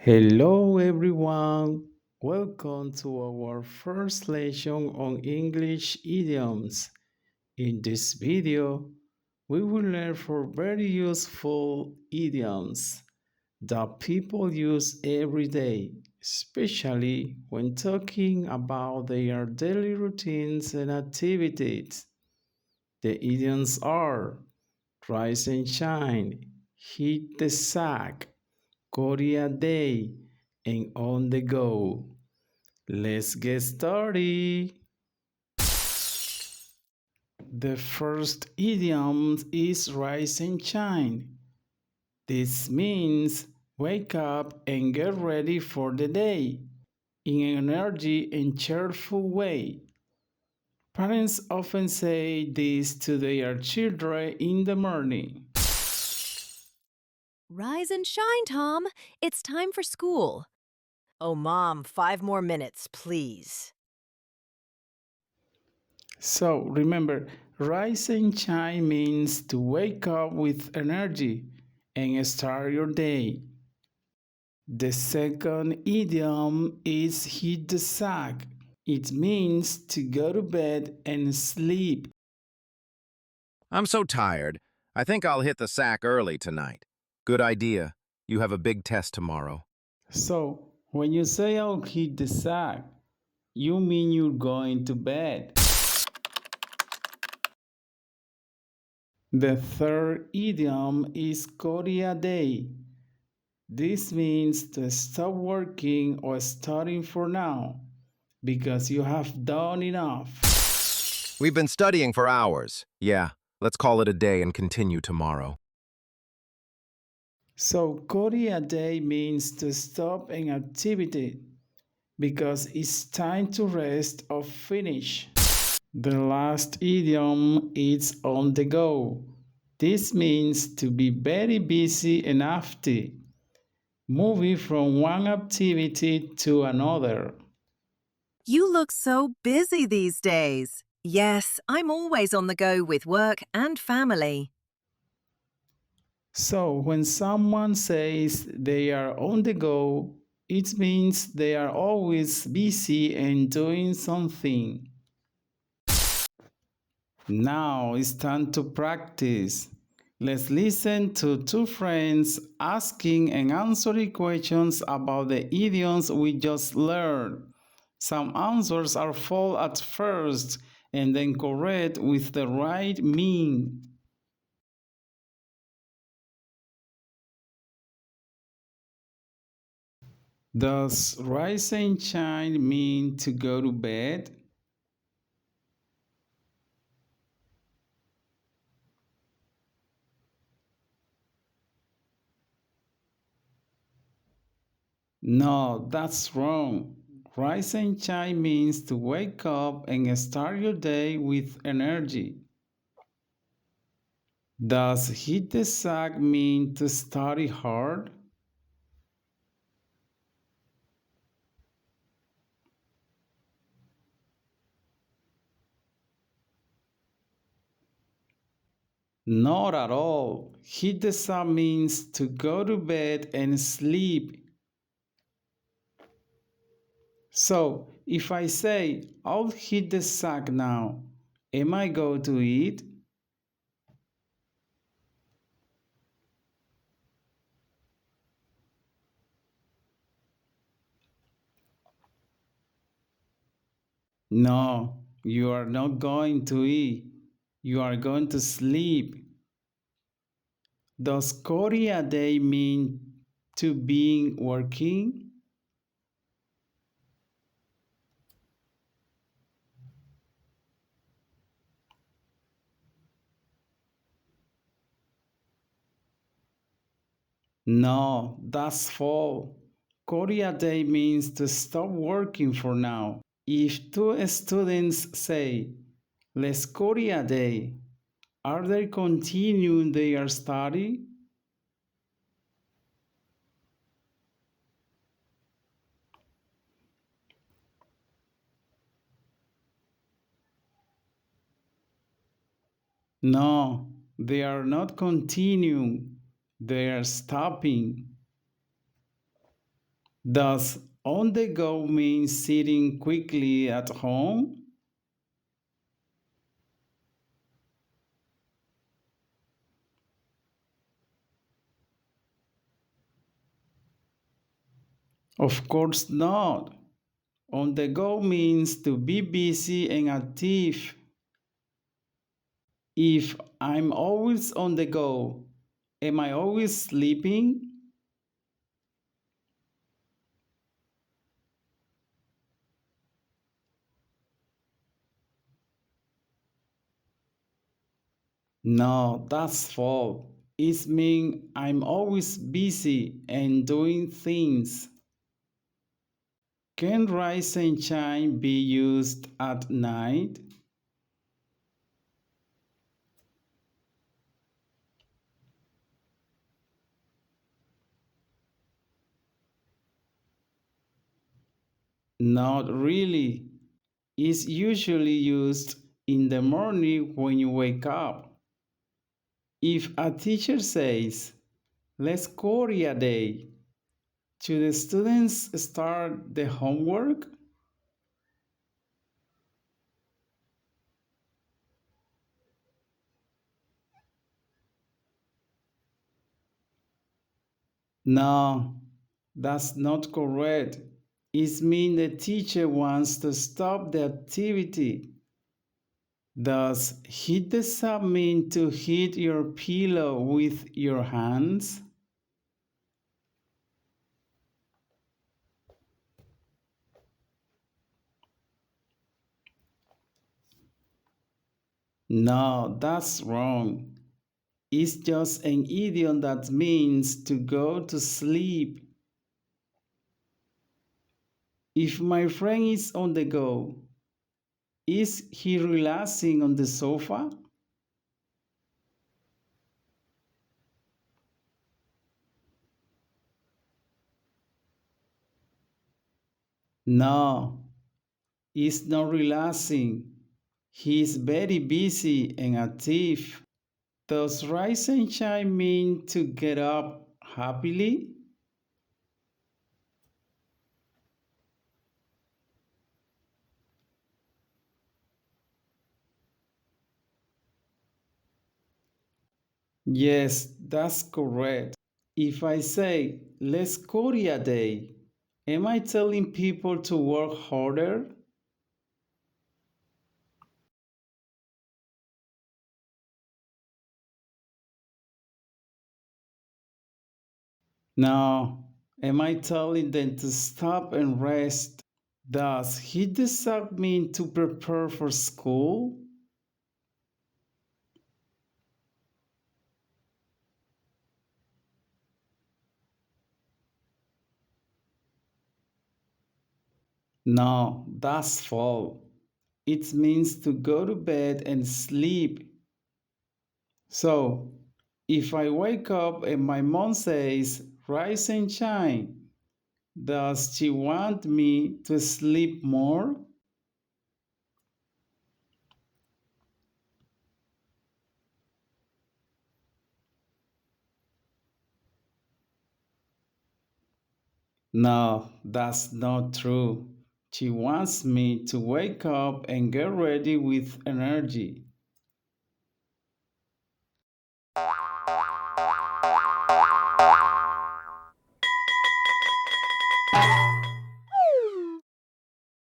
Hello everyone, welcome to our first lesson on English idioms. In this video, we will learn four very useful idioms that people use every day, especially when talking about their daily routines and activities. The idioms are rise and shine, hit the sack, Korea Day, and on the go. Let's get started. The first idiom is rise and shine. This means wake up and get ready for the day in an energy and cheerful way. Parents often say this to their children in the morning. Rise and shine, Tom. It's time for school. Oh, Mom, 5 more minutes, please. So remember, rise and shine means to wake up with energy and start your day. The second idiom is hit the sack. It means to go to bed and sleep. I'm so tired. I think I'll hit the sack early tonight. Good idea. You have a big test tomorrow. So when you say I'll hit the sack, you mean you're going to bed. The third idiom is Korea Day. This means to stop working or studying for now because you have done enough. We've been studying for hours. Yeah, let's call it a day and continue tomorrow. So, Korea Day means to stop an activity because it's time to rest or finish. The last idiom is on the go. This means to be very busy and active, moving from one activity to another. You look so busy these days. Yes, I'm always on the go with work and family. So, when someone says they are on the go, it means they are always busy and doing something. Now it's time to practice. Let's listen to two friends asking and answering questions about the idioms we just learned. Some answers are false at first and then correct with the right meaning. Does rise and shine mean to go to bed? No, that's wrong. Rise and shine means to wake up and start your day with energy. Does hit the sack mean to study hard? Not at all. Hit the sack means to go to bed and sleep. So, if I say, I'll hit the sack now, am I going to eat? No, you are not going to eat. You are going to sleep. Does Korea Day mean to being working? No, that's fall. Korea Day means to stop working for now. If two students say, Let's Korea Day, are they continuing their study? No, they are not continuing, they are stopping. Does on the go mean sitting quickly at home? Of course not. On the go means to be busy and active. If I'm always on the go, am I always sleeping? No, that's false. It means I'm always busy and doing things. Can rise and shine be used at night? Not really. It's usually used in the morning when you wake up. If a teacher says, let's Korea Day, should the students start the homework? No, that's not correct. It means the teacher wants to stop the activity. Does hit the sub mean to hit your pillow with your hands? No, that's wrong. It's just an idiom that means to go to sleep. If my friend is on the go, is he relaxing on the sofa? No, he's not relaxing. He's very busy and active. Does rise and shine mean to get up happily? Yes, that's correct. If I say, let's Korea Day, am I telling people to work harder? No. Am I telling them to stop and rest? Does hit the sub mean to prepare for school? No, that's false. It means to go to bed and sleep. So, if I wake up and my mom says, rise and shine, does she want me to sleep more? No, that's not true. She wants me to wake up and get ready with energy.